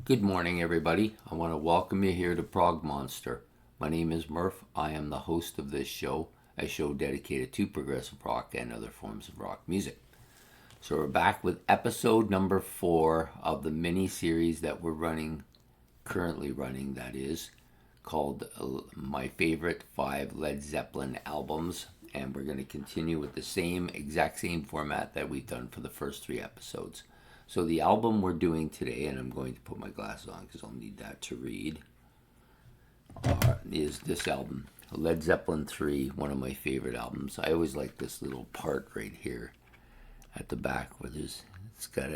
Good morning, everybody. I want to welcome you here to Prog Monster. My name is Murph. I am the host of this show, a show dedicated to progressive rock and other forms of rock music. So we're back with episode number 4 of the mini series that we're currently running, that is, called My Favorite 5 Led Zeppelin Albums. And we're going to continue with the exact same format that we've done for the first 3 episodes. So the album we're doing today, and I'm going to put my glasses on because I'll need that to read, is this album, Led Zeppelin 3, one of my favorite albums. I always like this little part right here at the back where it's got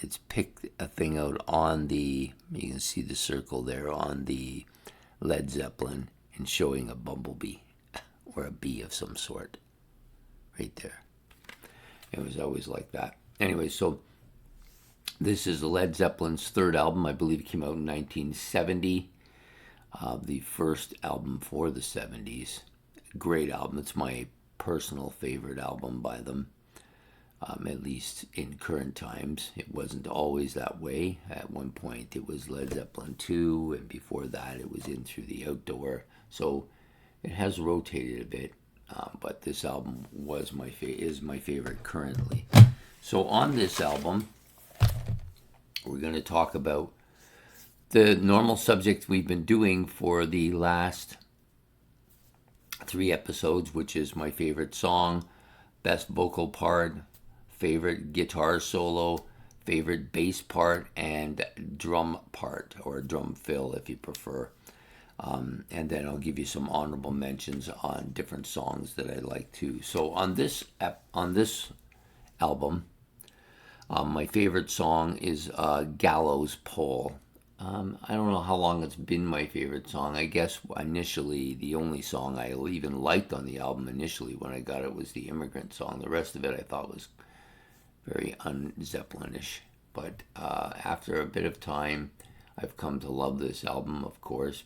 it's picked a thing out on you can see the circle there on the Led Zeppelin and showing a bumblebee or a bee of some sort right there. It was always like that. Anyway, so this is Led Zeppelin's third album. I believe it came out in 1970. The first album for the 70s. Great album. It's my personal favorite album by them, at least in current times. It wasn't always that way. At one point it was Led Zeppelin 2, and before that it was In Through the Outdoor. So it has rotated a bit. But this album is my favorite currently. So on this album, we're going to talk about the normal subject we've been doing for the last 3 episodes, which is my favorite song, best vocal part, favorite guitar solo, favorite bass part, and drum part, or drum fill if you prefer. And then I'll give you some honorable mentions on different songs that I like too. So on this album, my favorite song is Gallows Pole. I don't know how long it's been my favorite song. I guess initially the only song I even liked on the album initially when I got it was the Immigrant song. The rest of it I thought was very un-Zeppelinish. But after a bit of time, I've come to love this album, of course.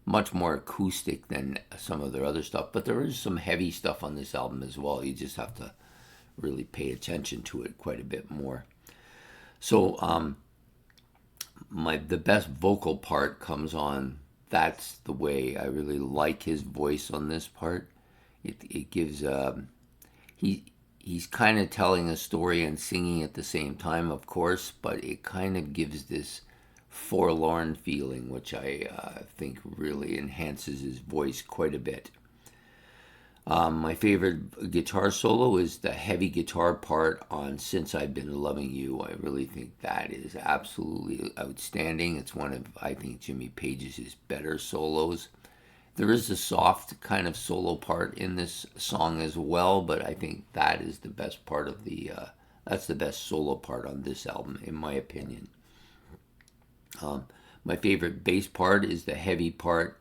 Much more acoustic than some of their other stuff, but there is some heavy stuff on this album as well. You just have to really pay attention to it quite a bit more. So the best vocal part comes on That's the Way. I really like his voice on this part. It gives he's kind of telling a story and singing at the same time, of course, but it kind of gives this forlorn feeling, which I think really enhances his voice quite a bit. My favorite guitar solo is the heavy guitar part on Since I've Been Loving You. I really think that is absolutely outstanding. It's one of, I think, Jimmy Page's better solos. There is a soft kind of solo part in this song as well, but I think that is the best part of that's the best solo part on this album, in my opinion. My favorite bass part is the heavy part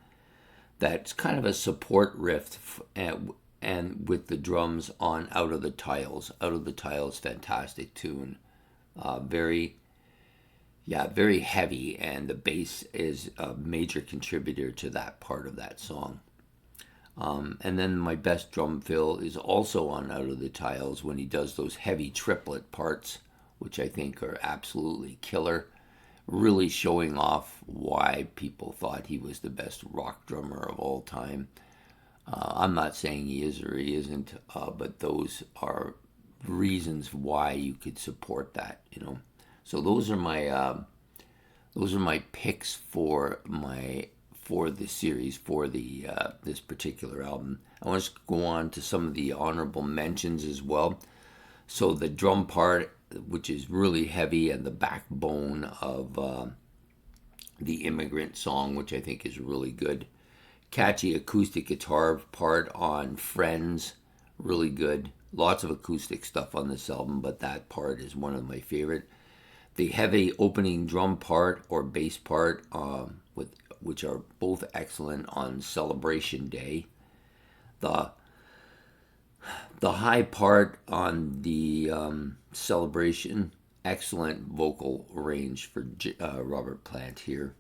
that's kind of a support riff and with the drums on Out of the Tiles. Out of the Tiles, fantastic tune. Very heavy, and the bass is a major contributor to that part of that song. And then my best drum fill is also on Out of the Tiles when he does those heavy triplet parts, which I think are absolutely killer. Really showing off why people thought he was the best rock drummer of all time. I'm not saying he is or he isn't, but those are reasons why you could support that, So those are my picks for the series for this particular album. I want to go on to some of the honorable mentions as well. So the drum part, which is really heavy, and the backbone of the Immigrant song, which I think is really good. Catchy acoustic guitar part on Friends, really good. Lots of acoustic stuff on this album, but that part is one of my favorite. The heavy opening drum part or bass part, which are both excellent on Celebration Day. The high part on the Celebration, excellent vocal range for Robert Plant here.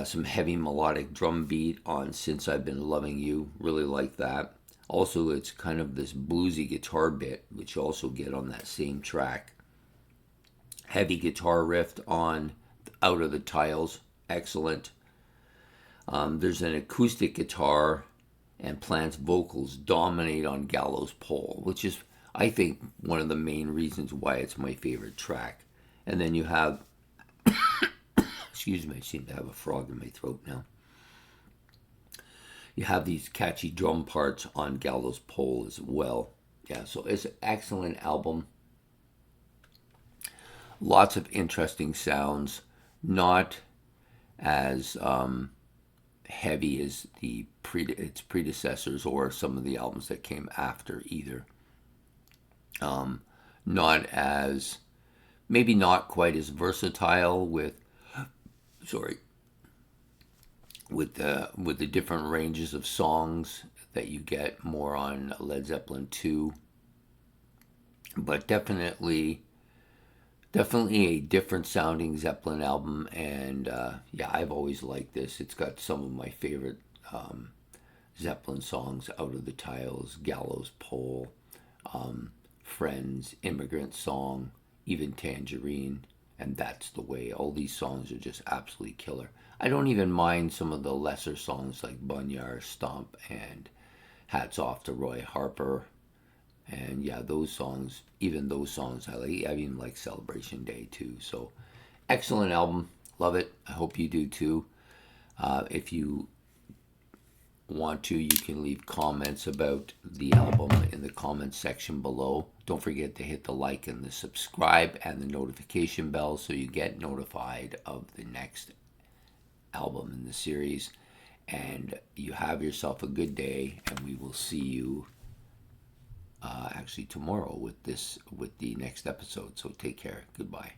Some heavy melodic drum beat on Since I've Been Loving You, really like that. Also, it's kind of this bluesy guitar bit, which you also get on that same track. Heavy guitar riff on Out of the Tiles, excellent. There's an acoustic guitar, and Plant's vocals dominate on Gallows Pole, which is, I think, one of the main reasons why it's my favorite track. And then you have, excuse me, I seem to have a frog in my throat now. You have these catchy drum parts on Gallows Pole as well. Yeah, so it's an excellent album. Lots of interesting sounds, not as heavy as its predecessors or some of the albums that came after either. Not as, maybe not quite as versatile with, sorry, with the different ranges of songs that you get more on Led Zeppelin 2, but definitely a different sounding Zeppelin album. And yeah, I've always liked this. It's got some of my favorite Zeppelin songs: Out of the Tiles, Gallows Pole, Friends, Immigrant Song, even Tangerine, and That's the Way. All these songs are just absolutely killer. I don't even mind some of the lesser songs like Bunyar, Stomp, and Hats Off to Roy Harper. And yeah, those songs, even those songs, I like. I even like Celebration Day too. So, excellent album, love it. I hope you do too. If you want to, you can leave comments about the album in the comments section below. Don't forget to hit the like and the subscribe and the notification bell so you get notified of the next album in the series. And you have yourself a good day, and we will see you actually tomorrow with the next episode. So take care. Goodbye.